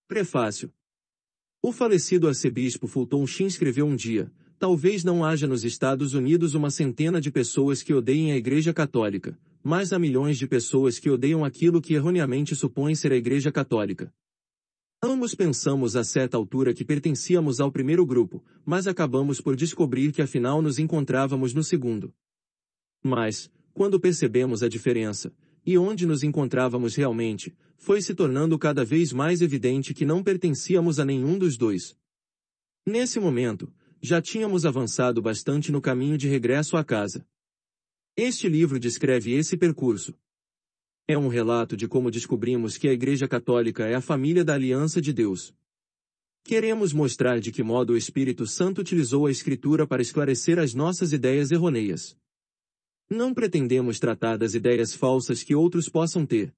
Prefácio. O falecido arcebispo Fulton Sheen escreveu um dia: talvez não haja nos Estados Unidos uma centena de pessoas que odeiem a Igreja Católica, mas há milhões de pessoas que odeiam aquilo que erroneamente supõem ser a Igreja Católica. Ambos pensamos a certa altura que pertencíamos ao primeiro grupo, mas acabamos por descobrir que afinal nos encontrávamos no segundo. Mas, quando percebemos a diferença, e onde nos encontrávamos realmente, foi se tornando cada vez mais evidente que não pertencíamos a nenhum dos dois. Nesse momento, já tínhamos avançado bastante no caminho de regresso à casa. Este livro descreve esse percurso. É um relato de como descobrimos que a Igreja Católica é a família da Aliança de Deus. Queremos mostrar de que modo o Espírito Santo utilizou a Escritura para esclarecer as nossas ideias errôneas. Não pretendemos tratar das ideias falsas que outros possam ter.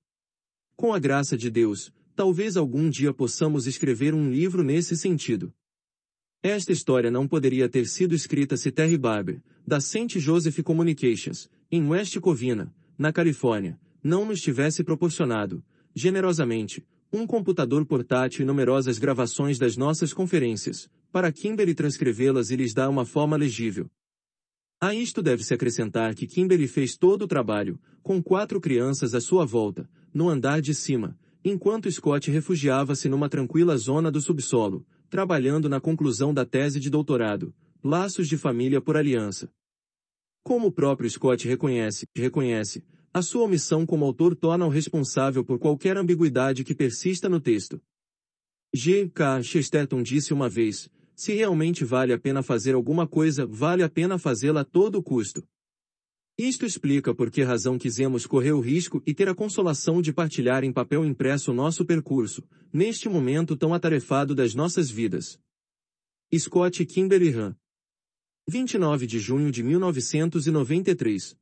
Com a graça de Deus, talvez algum dia possamos escrever um livro nesse sentido. Esta história não poderia ter sido escrita se Terry Barber, da St. Joseph Communications, em West Covina, na Califórnia, não nos tivesse proporcionado, generosamente, um computador portátil e numerosas gravações das nossas conferências, para Kimberly transcrevê-las e lhes dar uma forma legível. A isto deve-se acrescentar que Kimberly fez todo o trabalho, com 4 crianças à sua volta, no andar de cima, enquanto Scott refugiava-se numa tranquila zona do subsolo, trabalhando na conclusão da tese de doutorado, Laços de Família por Aliança. Como o próprio Scott reconhece, a sua omissão como autor torna-o responsável por qualquer ambiguidade que persista no texto. G. K. Chesterton disse uma vez: se realmente vale a pena fazer alguma coisa, vale a pena fazê-la a todo custo. Isto explica por que razão quisemos correr o risco e ter a consolação de partilhar em papel impresso o nosso percurso, neste momento tão atarefado das nossas vidas. Scott e Kimberly Hahn. 29 de junho de 1993.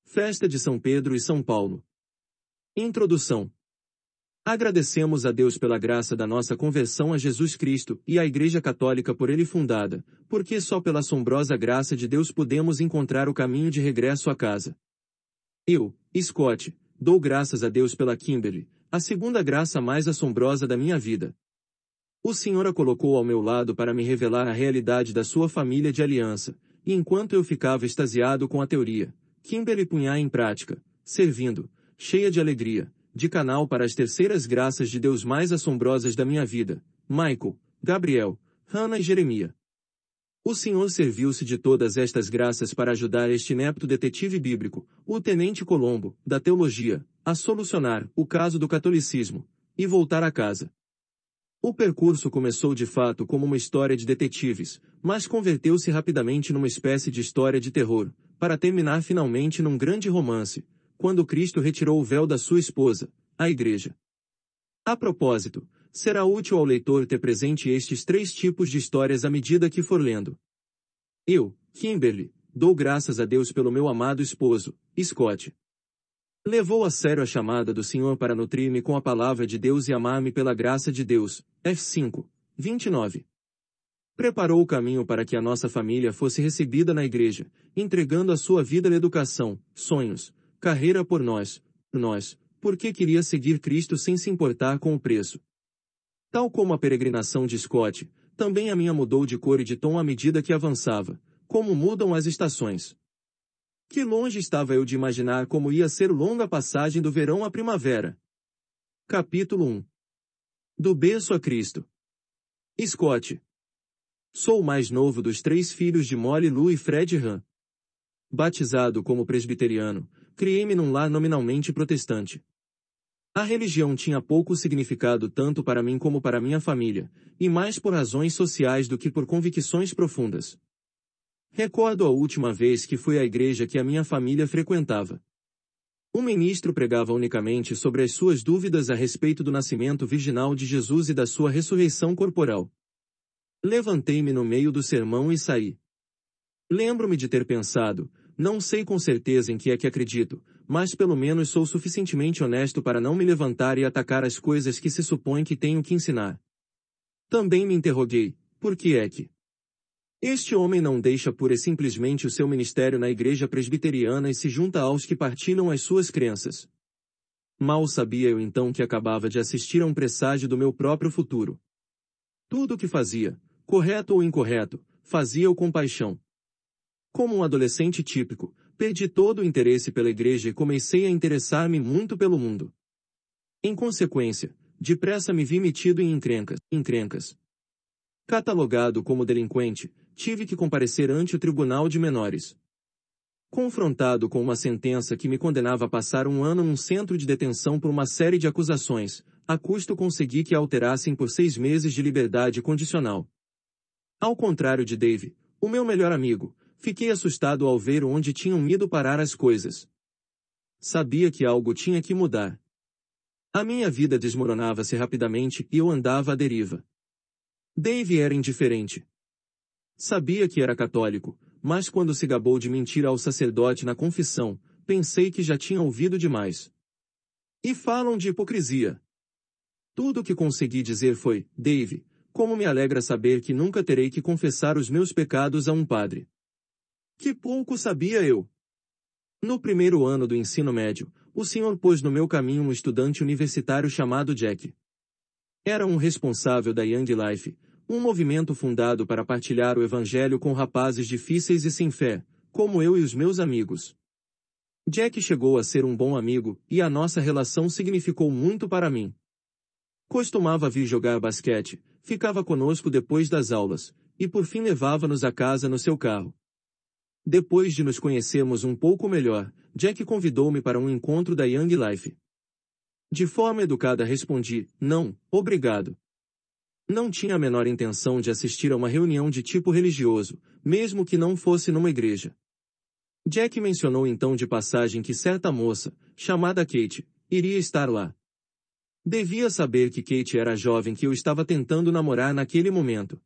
Festa de São Pedro e São Paulo. Introdução. Agradecemos a Deus pela graça da nossa conversão a Jesus Cristo e à Igreja Católica por ele fundada, porque só pela assombrosa graça de Deus podemos encontrar o caminho de regresso à casa. Eu, Scott, dou graças a Deus pela Kimberly, a segunda graça mais assombrosa da minha vida. O Senhor a colocou ao meu lado para me revelar a realidade da sua família de aliança, e enquanto eu ficava extasiado com a teoria, Kimberly punha em prática, servindo, cheia de alegria, de canal para as terceiras graças de Deus mais assombrosas da minha vida, Michael, Gabriel, Hannah e Jeremiah. O Senhor serviu-se de todas estas graças para ajudar este inepto detetive bíblico, o Tenente Colombo, da teologia, a solucionar o caso do catolicismo, e voltar a casa. O percurso começou de fato como uma história de detetives, mas converteu-se rapidamente numa espécie de história de terror, para terminar finalmente num grande romance, quando Cristo retirou o véu da sua esposa, a Igreja. A propósito, será útil ao leitor ter presente estes 3 tipos de histórias à medida que for lendo. Eu, Kimberly, dou graças a Deus pelo meu amado esposo, Scott. Levou a sério a chamada do Senhor para nutrir-me com a palavra de Deus e amar-me pela graça de Deus, F5, 29. Preparou o caminho para que a nossa família fosse recebida na igreja, entregando a sua vida à educação, sonhos, carreira por nós, porque queria seguir Cristo sem se importar com o preço. Tal como a peregrinação de Scott, também a minha mudou de cor e de tom à medida que avançava, como mudam as estações. Que longe estava eu de imaginar como ia ser longa passagem do verão à primavera. Capítulo 1. Do berço a Cristo. Scott. Sou o mais novo dos 3 filhos de Molly Lou e Fred Hahn. Batizado como presbiteriano, criei-me num lar nominalmente protestante. A religião tinha pouco significado tanto para mim como para minha família, e mais por razões sociais do que por convicções profundas. Recordo a última vez que fui à igreja que a minha família frequentava. O ministro pregava unicamente sobre as suas dúvidas a respeito do nascimento virginal de Jesus e da sua ressurreição corporal. Levantei-me no meio do sermão e saí. Lembro-me de ter pensado, não sei com certeza em que é que acredito, mas pelo menos sou suficientemente honesto para não me levantar e atacar as coisas que se supõe que tenho que ensinar. Também me interroguei, por que é que este homem não deixa pura e simplesmente o seu ministério na igreja presbiteriana e se junta aos que partilham as suas crenças? Mal sabia eu então que acabava de assistir a um presságio do meu próprio futuro. Tudo o que fazia, correto ou incorreto, fazia-o com paixão. Como um adolescente típico, perdi todo o interesse pela igreja e comecei a interessar-me muito pelo mundo. Em consequência, depressa me vi metido em encrencas. Catalogado como delinquente, tive que comparecer ante o tribunal de menores. Confrontado com uma sentença que me condenava a passar 1 ano num centro de detenção por uma série de acusações, a custo consegui que a alterassem por 6 meses de liberdade condicional. Ao contrário de Dave, o meu melhor amigo, fiquei assustado ao ver onde tinham ido parar as coisas. Sabia que algo tinha que mudar. A minha vida desmoronava-se rapidamente e eu andava à deriva. Dave era indiferente. Sabia que era católico, mas quando se gabou de mentir ao sacerdote na confissão, pensei que já tinha ouvido demais. E falam de hipocrisia. Tudo o que consegui dizer foi: Dave, como me alegra saber que nunca terei que confessar os meus pecados a um padre. Que pouco sabia eu! No primeiro ano do ensino médio, o Senhor pôs no meu caminho um estudante universitário chamado Jack. Era um responsável da Young Life, um movimento fundado para partilhar o evangelho com rapazes difíceis e sem fé, como eu e os meus amigos. Jack chegou a ser um bom amigo, e a nossa relação significou muito para mim. Costumava vir jogar basquete, ficava conosco depois das aulas, e por fim levava-nos a casa no seu carro. Depois de nos conhecermos um pouco melhor, Jack convidou-me para um encontro da Young Life. De forma educada respondi: não, obrigado. Não tinha a menor intenção de assistir a uma reunião de tipo religioso, mesmo que não fosse numa igreja. Jack mencionou então de passagem que certa moça, chamada Kate, iria estar lá. Devia saber que Kate era a jovem que eu estava tentando namorar naquele momento.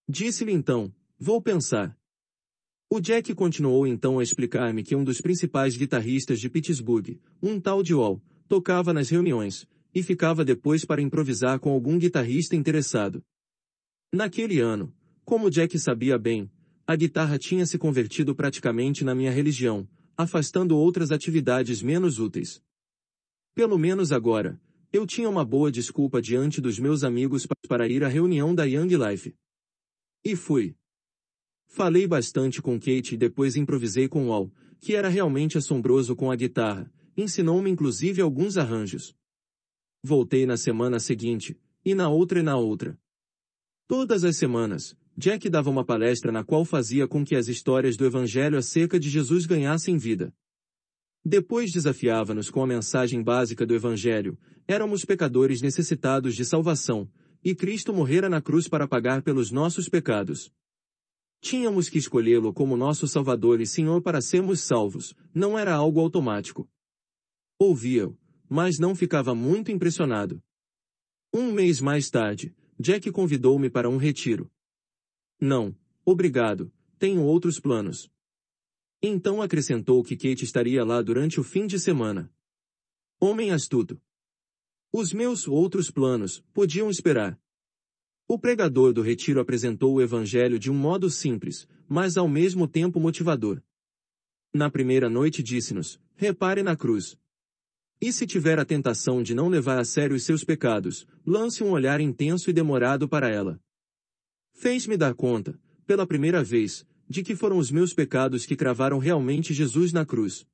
Disse-lhe então: vou pensar. O Jack continuou então a explicar-me que um dos principais guitarristas de Pittsburgh, um tal de Wall, tocava nas reuniões, e ficava depois para improvisar com algum guitarrista interessado. Naquele ano, como Jack sabia bem, a guitarra tinha se convertido praticamente na minha religião, afastando outras atividades menos úteis. Pelo menos agora, eu tinha uma boa desculpa diante dos meus amigos para ir à reunião da Young Life. E fui. Falei bastante com Kate e depois improvisei com Wall, que era realmente assombroso com a guitarra, ensinou-me inclusive alguns arranjos. Voltei na semana seguinte, e na outra. Todas as semanas, Jack dava uma palestra na qual fazia com que as histórias do Evangelho acerca de Jesus ganhassem vida. Depois desafiava-nos com a mensagem básica do Evangelho: éramos pecadores necessitados de salvação, e Cristo morrera na cruz para pagar pelos nossos pecados. Tínhamos que escolhê-lo como nosso Salvador e Senhor para sermos salvos, não era algo automático. Ouvia-o, mas não ficava muito impressionado. Um mês mais tarde, Jack convidou-me para um retiro. Não, obrigado, tenho outros planos. Então acrescentou que Kate estaria lá durante o fim de semana. Homem astuto. Os meus outros planos podiam esperar. O pregador do retiro apresentou o evangelho de um modo simples, mas ao mesmo tempo motivador. Na primeira noite disse-nos: repare na cruz. E se tiver a tentação de não levar a sério os seus pecados, lance um olhar intenso e demorado para ela. Fez-me dar conta, pela primeira vez, de que foram os meus pecados que cravaram realmente Jesus na cruz.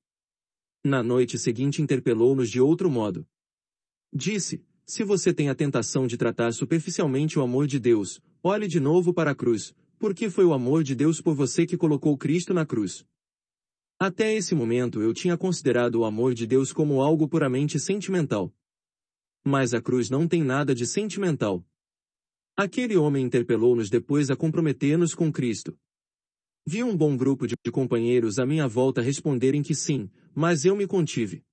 Na noite seguinte interpelou-nos de outro modo. Disse: se você tem a tentação de tratar superficialmente o amor de Deus, olhe de novo para a cruz, porque foi o amor de Deus por você que colocou Cristo na cruz. Até esse momento eu tinha considerado o amor de Deus como algo puramente sentimental. Mas a cruz não tem nada de sentimental. Aquele homem interpelou-nos depois a comprometer-nos com Cristo. Vi um bom grupo de companheiros à minha volta responderem que sim, mas eu me contive.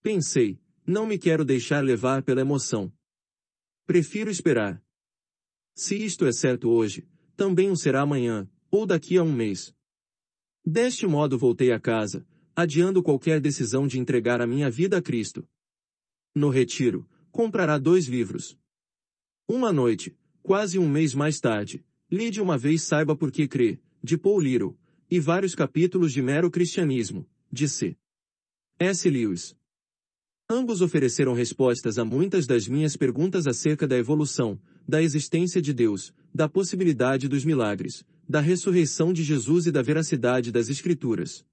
Pensei: não me quero deixar levar pela emoção. Prefiro esperar. Se isto é certo hoje, também o será amanhã, ou daqui a um mês. Deste modo voltei a casa, adiando qualquer decisão de entregar a minha vida a Cristo. No retiro, comprará 2 livros. Uma noite, quase um mês mais tarde, li de uma vez Saiba Por Que Crê, de Paul Little, e vários capítulos de Mero Cristianismo, de C. S. Lewis. Ambos ofereceram respostas a muitas das minhas perguntas acerca da evolução, da existência de Deus, da possibilidade dos milagres, da ressurreição de Jesus e da veracidade das Escrituras.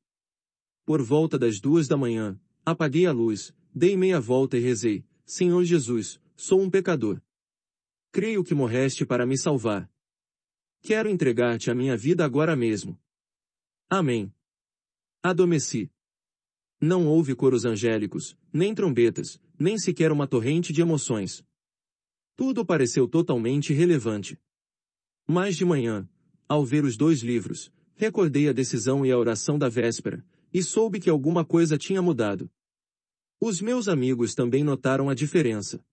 Por volta das 2 da manhã, apaguei a luz, dei meia volta e rezei: Senhor Jesus, sou um pecador. Creio que morreste para me salvar. Quero entregar-te a minha vida agora mesmo. Amém. Adormeci. Não houve coros angélicos, nem trombetas, nem sequer uma torrente de emoções. Tudo pareceu totalmente irrelevante. Mas de manhã, ao ver os 2 livros, recordei a decisão e a oração da véspera, e soube que alguma coisa tinha mudado. Os meus amigos também notaram a diferença.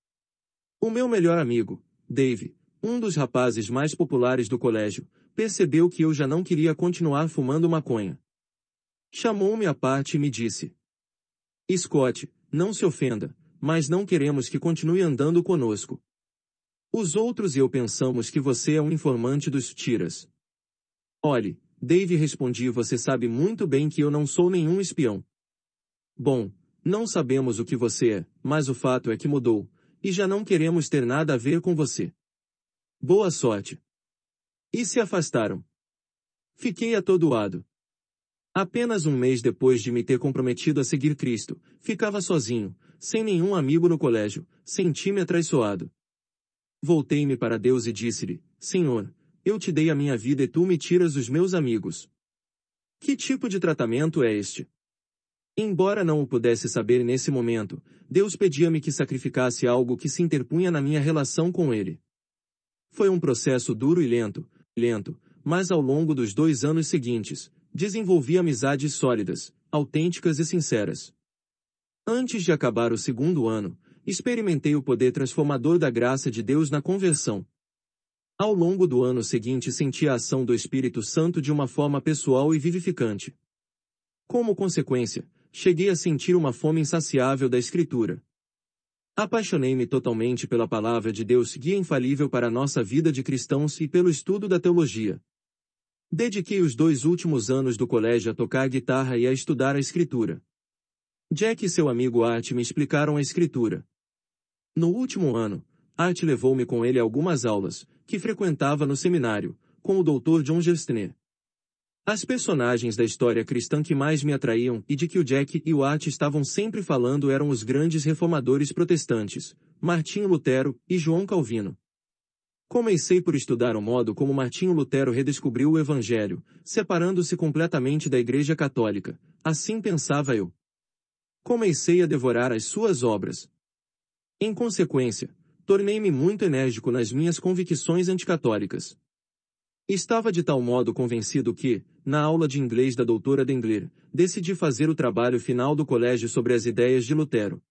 O meu melhor amigo, Dave, um dos rapazes mais populares do colégio, percebeu que eu já não queria continuar fumando maconha. Chamou-me à parte e me disse: Scott, não se ofenda, mas não queremos que continue andando conosco. Os outros e eu pensamos que você é um informante dos tiras. Olhe, Dave, respondi, você sabe muito bem que eu não sou nenhum espião. Bom, não sabemos o que você é, mas o fato é que mudou, e já não queremos ter nada a ver com você. Boa sorte. E se afastaram. Fiquei atordoado. Apenas um mês depois de me ter comprometido a seguir Cristo, ficava sozinho, sem nenhum amigo no colégio, senti-me atraiçoado. Voltei-me para Deus e disse-lhe: Senhor, eu te dei a minha vida e tu me tiras os meus amigos. Que tipo de tratamento é este? Embora não o pudesse saber nesse momento, Deus pedia-me que sacrificasse algo que se interpunha na minha relação com Ele. Foi um processo duro e lento, mas ao longo dos 2 anos seguintes, desenvolvi amizades sólidas, autênticas e sinceras. Antes de acabar o 2º ano, experimentei o poder transformador da graça de Deus na conversão. Ao longo do ano seguinte senti a ação do Espírito Santo de uma forma pessoal e vivificante. Como consequência, cheguei a sentir uma fome insaciável da Escritura. Apaixonei-me totalmente pela palavra de Deus, guia infalível para a nossa vida de cristãos, e pelo estudo da teologia. Dediquei os 2 últimos anos do colégio a tocar guitarra e a estudar a Escritura. Jack e seu amigo Art me explicaram a Escritura. No último ano, Art levou-me com ele a algumas aulas, que frequentava no seminário, com o Dr. John Gerstner. As personagens da história cristã que mais me atraíam e de que o Jack e o Art estavam sempre falando eram os grandes reformadores protestantes, Martinho Lutero e João Calvino. Comecei por estudar o modo como Martinho Lutero redescobriu o Evangelho, separando-se completamente da Igreja Católica, assim pensava eu. Comecei a devorar as suas obras. Em consequência, tornei-me muito enérgico nas minhas convicções anticatólicas. Estava de tal modo convencido que, na aula de inglês da doutora Dengler, decidi fazer o trabalho final do colégio sobre as ideias de Lutero.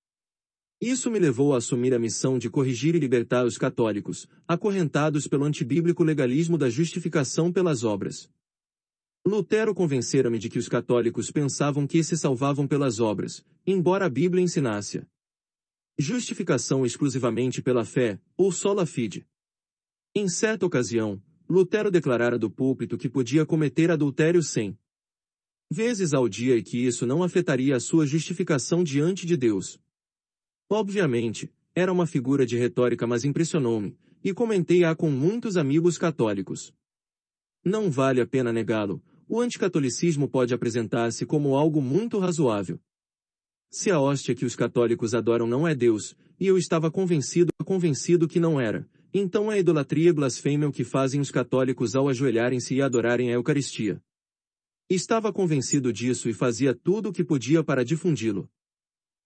Isso me levou a assumir a missão de corrigir e libertar os católicos, acorrentados pelo antibíblico legalismo da justificação pelas obras. Lutero convencera-me de que os católicos pensavam que se salvavam pelas obras, embora a Bíblia ensinasse justificação exclusivamente pela fé, ou sola fide. Em certa ocasião, Lutero declarara do púlpito que podia cometer adultério 100 vezes ao dia e que isso não afetaria a sua justificação diante de Deus. Obviamente, era uma figura de retórica, mas impressionou-me, e comentei-a com muitos amigos católicos. Não vale a pena negá-lo, o anticatolicismo pode apresentar-se como algo muito razoável. Se a hóstia que os católicos adoram não é Deus, e eu estava convencido que não era, então é idolatria e blasfêmia o que fazem os católicos ao ajoelharem-se e adorarem a Eucaristia. Estava convencido disso e fazia tudo o que podia para difundi-lo.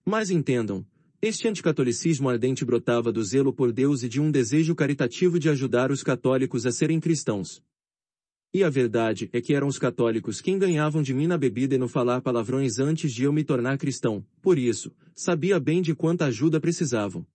Mas entendam, este anticatolicismo ardente brotava do zelo por Deus e de um desejo caritativo de ajudar os católicos a serem cristãos. E a verdade é que eram os católicos quem ganhavam de mim na bebida e no falar palavrões antes de eu me tornar cristão, por isso, sabia bem de quanta ajuda precisavam.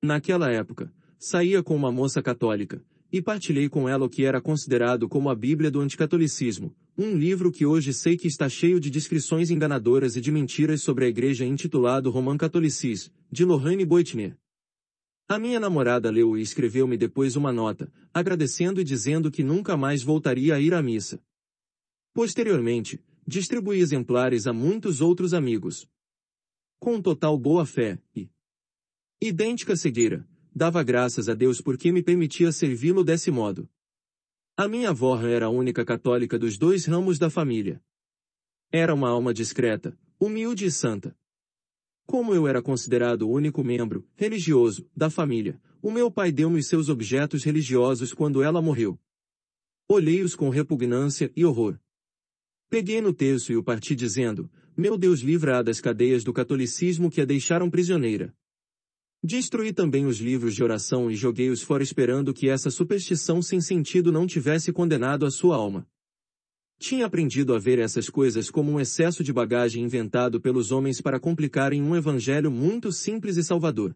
Naquela época, saía com uma moça católica, e partilhei com ela o que era considerado como a Bíblia do anticatolicismo, um livro que hoje sei que está cheio de descrições enganadoras e de mentiras sobre a igreja, intitulado Roman Catholicism, de Lorraine Boitner. A minha namorada leu e escreveu-me depois uma nota, agradecendo e dizendo que nunca mais voltaria a ir à missa. Posteriormente, distribuí exemplares a muitos outros amigos. Com total boa-fé e idêntica cegueira, dava graças a Deus porque me permitia servi-lo desse modo. A minha avó era a única católica dos 2 ramos da família. Era uma alma discreta, humilde e santa. Como eu era considerado o único membro religioso da família, o meu pai deu-me os seus objetos religiosos quando ela morreu. Olhei-os com repugnância e horror. Peguei no terço e o parti dizendo: meu Deus, livra-a das cadeias do catolicismo que a deixaram prisioneira. Destruí também os livros de oração e joguei-os fora esperando que essa superstição sem sentido não tivesse condenado a sua alma. Tinha aprendido a ver essas coisas como um excesso de bagagem inventado pelos homens para complicarem um evangelho muito simples e salvador.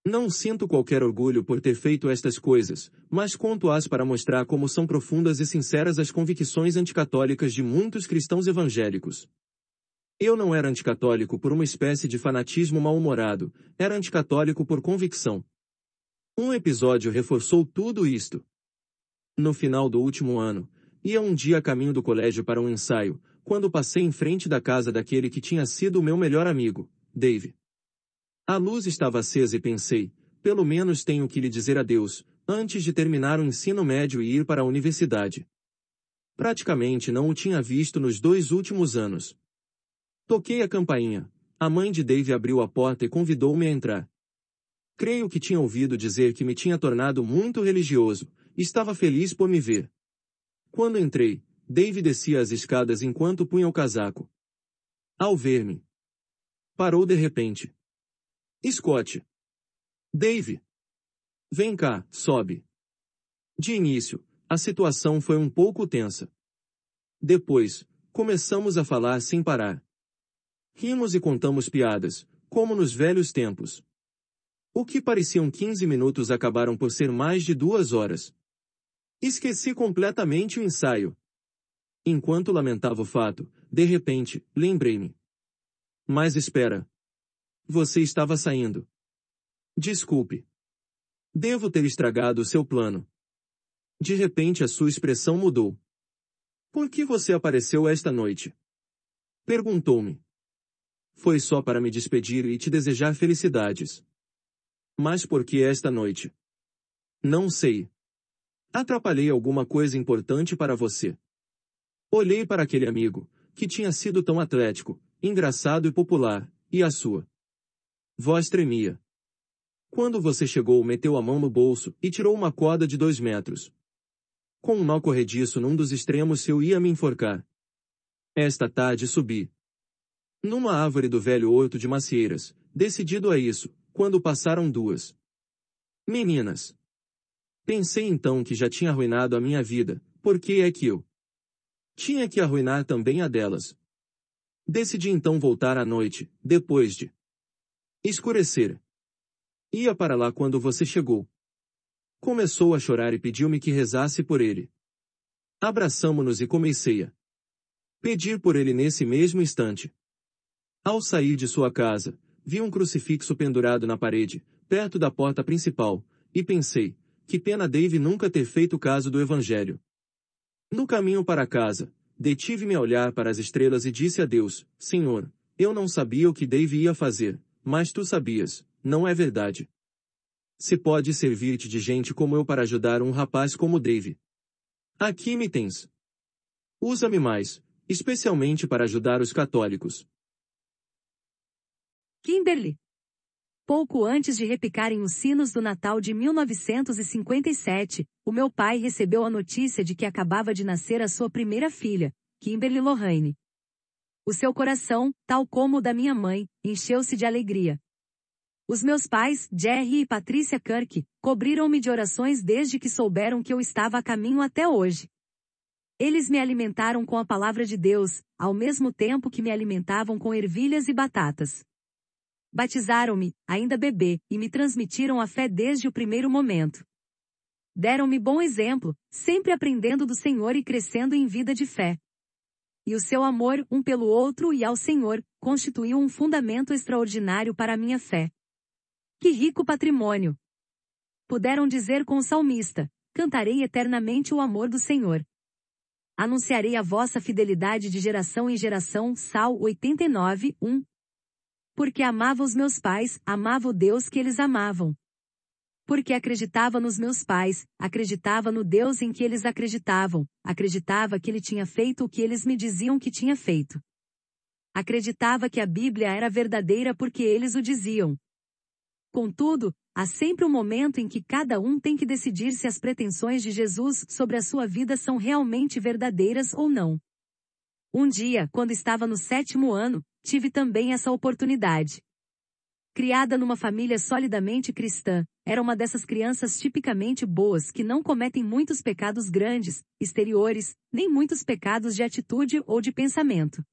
Não sinto qualquer orgulho por ter feito estas coisas, mas conto-as para mostrar como são profundas e sinceras as convicções anticatólicas de muitos cristãos evangélicos. Eu não era anticatólico por uma espécie de fanatismo mal-humorado, era anticatólico por convicção. Um episódio reforçou tudo isto. No final do último ano, ia um dia a caminho do colégio para um ensaio, quando passei em frente da casa daquele que tinha sido o meu melhor amigo, Dave. A luz estava acesa e pensei, pelo menos tenho que lhe dizer adeus, antes de terminar o ensino médio e ir para a universidade. Praticamente não o tinha visto nos 2 últimos anos. Toquei a campainha. A mãe de Dave abriu a porta e convidou-me a entrar. Creio que tinha ouvido dizer que me tinha tornado muito religioso, e estava feliz por me ver. Quando entrei, Dave descia as escadas enquanto punha o casaco. Ao ver-me, parou de repente. Scott. Dave. Vem cá, sobe. De início, a situação foi um pouco tensa. Depois, começamos a falar sem parar. Rimos e contamos piadas, como nos velhos tempos. O que pareciam 15 minutos acabaram por ser mais de 2 horas. Esqueci completamente o ensaio. Enquanto lamentava o fato, de repente, lembrei-me. Mas espera. Você estava saindo. Desculpe. Devo ter estragado o seu plano. De repente a sua expressão mudou. Por que você apareceu esta noite? Perguntou-me. Foi só para me despedir e te desejar felicidades. Mas por que esta noite? Não sei. Atrapalhei alguma coisa importante para você. Olhei para aquele amigo, que tinha sido tão atlético, engraçado e popular, e a sua voz tremia. Quando você chegou, meteu a mão no bolso e tirou uma corda de 2 metros. Com um nó corrediço num dos extremos eu ia me enforcar. Esta tarde subi numa árvore do velho horto de macieiras, decidido a isso, quando passaram 2 meninas. Pensei então que já tinha arruinado a minha vida, por que é que eu tinha que arruinar também a delas? Decidi então voltar à noite, depois de escurecer. Ia para lá quando você chegou. Começou a chorar e pediu-me que rezasse por ele. Abraçamo-nos e comecei a pedir por ele nesse mesmo instante. Ao sair de sua casa, vi um crucifixo pendurado na parede, perto da porta principal, e pensei, que pena Dave nunca ter feito caso do Evangelho. No caminho para casa, detive-me a olhar para as estrelas e disse a Deus, Senhor, eu não sabia o que Dave ia fazer, mas tu sabias, não é verdade? Se pode servir-te de gente como eu para ajudar um rapaz como Dave. Aqui me tens. Usa-me mais, especialmente para ajudar os católicos. Kimberly. Pouco antes de repicarem os sinos do Natal de 1957, o meu pai recebeu a notícia de que acabava de nascer a sua primeira filha, Kimberly Lorraine. O seu coração, tal como o da minha mãe, encheu-se de alegria. Os meus pais, Jerry e Patricia Kirk, cobriram-me de orações desde que souberam que eu estava a caminho até hoje. Eles me alimentaram com a palavra de Deus, ao mesmo tempo que me alimentavam com ervilhas e batatas. Batizaram-me, ainda bebê, e me transmitiram a fé desde o primeiro momento. Deram-me bom exemplo, sempre aprendendo do Senhor e crescendo em vida de fé. E o seu amor, um pelo outro e ao Senhor, constituiu um fundamento extraordinário para a minha fé. Que rico patrimônio! Puderam dizer com o salmista, cantarei eternamente o amor do Senhor. Anunciarei a vossa fidelidade de geração em geração, Sal 89, 1. Porque amava os meus pais, amava o Deus que eles amavam. Porque acreditava nos meus pais, acreditava no Deus em que eles acreditavam, acreditava que ele tinha feito o que eles me diziam que tinha feito. Acreditava que a Bíblia era verdadeira porque eles o diziam. Contudo, há sempre um momento em que cada um tem que decidir se as pretensões de Jesus sobre a sua vida são realmente verdadeiras ou não. Um dia, quando estava no 7º ano, tive também essa oportunidade. Criada numa família solidamente cristã, era uma dessas crianças tipicamente boas que não cometem muitos pecados grandes, exteriores, nem muitos pecados de atitude ou de pensamento.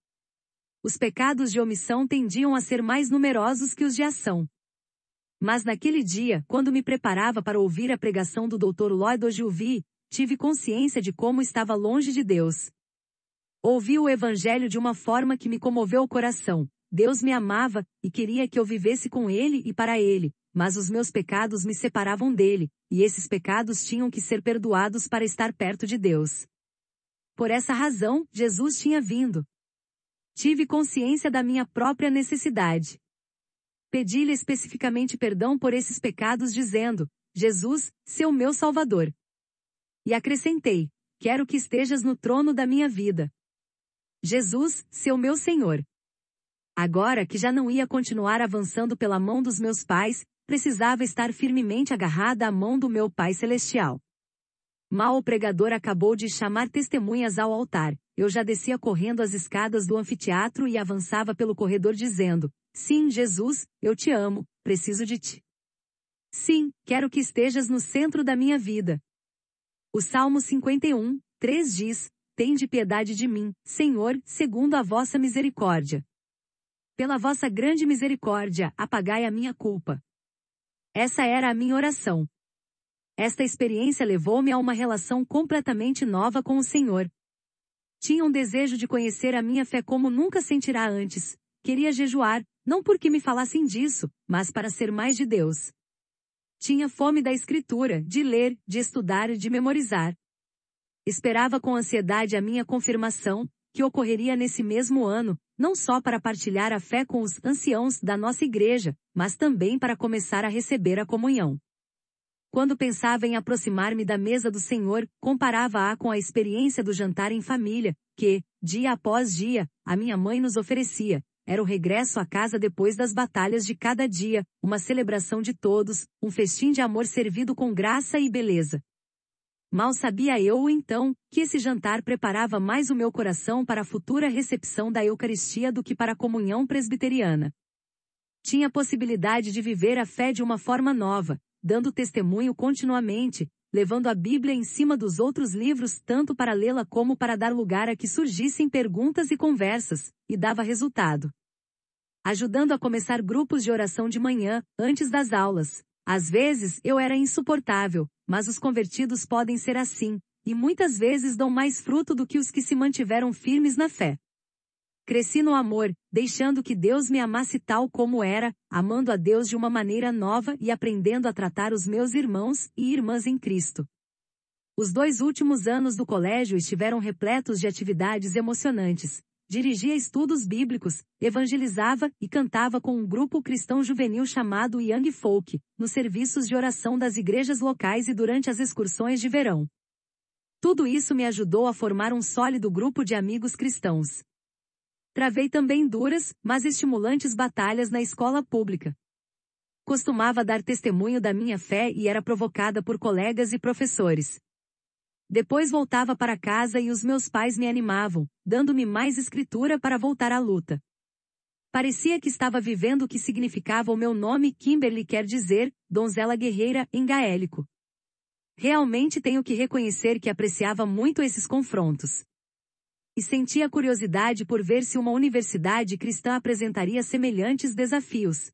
Os pecados de omissão tendiam a ser mais numerosos que os de ação. Mas naquele dia, quando me preparava para ouvir a pregação do Dr. Lloyd Ogilvie, tive consciência de como estava longe de Deus. Ouvi o Evangelho de uma forma que me comoveu o coração. Deus me amava, e queria que eu vivesse com Ele e para Ele, mas os meus pecados me separavam dele, e esses pecados tinham que ser perdoados para estar perto de Deus. Por essa razão, Jesus tinha vindo. Tive consciência da minha própria necessidade. Pedi-lhe especificamente perdão por esses pecados dizendo, Jesus, seu meu Salvador. E acrescentei, quero que estejas no trono da minha vida. Jesus, seu meu Senhor. Agora que já não ia continuar avançando pela mão dos meus pais, precisava estar firmemente agarrada à mão do meu Pai Celestial. Mal o pregador acabou de chamar testemunhas ao altar, eu já descia correndo as escadas do anfiteatro e avançava pelo corredor dizendo, sim, Jesus, eu te amo, preciso de ti. Sim, quero que estejas no centro da minha vida. O Salmo 51, 3 diz, tende piedade de mim, Senhor, segundo a vossa misericórdia. Pela vossa grande misericórdia, apagai a minha culpa. Essa era a minha oração. Esta experiência levou-me a uma relação completamente nova com o Senhor. Tinha um desejo de conhecer a minha fé como nunca sentirá antes. Queria jejuar, não porque me falassem disso, mas para ser mais de Deus. Tinha fome da Escritura, de ler, de estudar e de memorizar. Esperava com ansiedade a minha confirmação, que ocorreria nesse mesmo ano, não só para partilhar a fé com os anciãos da nossa igreja, mas também para começar a receber a comunhão. Quando pensava em aproximar-me da mesa do Senhor, comparava-a com a experiência do jantar em família, que, dia após dia, a minha mãe nos oferecia. Era o regresso à casa depois das batalhas de cada dia, uma celebração de todos, um festim de amor servido com graça e beleza. Mal sabia eu, então, que esse jantar preparava mais o meu coração para a futura recepção da Eucaristia do que para a comunhão presbiteriana. Tinha a possibilidade de viver a fé de uma forma nova, dando testemunho continuamente, levando a Bíblia em cima dos outros livros tanto para lê-la como para dar lugar a que surgissem perguntas e conversas, e dava resultado. Ajudando a começar grupos de oração de manhã, antes das aulas. Às vezes eu era insuportável, mas os convertidos podem ser assim, e muitas vezes dão mais fruto do que os que se mantiveram firmes na fé. Cresci no amor, deixando que Deus me amasse tal como era, amando a Deus de uma maneira nova e aprendendo a tratar os meus irmãos e irmãs em Cristo. Os 2 últimos anos do colégio estiveram repletos de atividades emocionantes. Dirigia estudos bíblicos, evangelizava e cantava com um grupo cristão juvenil chamado Young Folk, nos serviços de oração das igrejas locais e durante as excursões de verão. Tudo isso me ajudou a formar um sólido grupo de amigos cristãos. Travei também duras, mas estimulantes batalhas na escola pública. Costumava dar testemunho da minha fé e era provocada por colegas e professores. Depois voltava para casa e os meus pais me animavam, dando-me mais escritura para voltar à luta. Parecia que estava vivendo o que significava o meu nome. Kimberly quer dizer, donzela guerreira, em gaélico. Realmente tenho que reconhecer que apreciava muito esses confrontos. E sentia curiosidade por ver se uma universidade cristã apresentaria semelhantes desafios.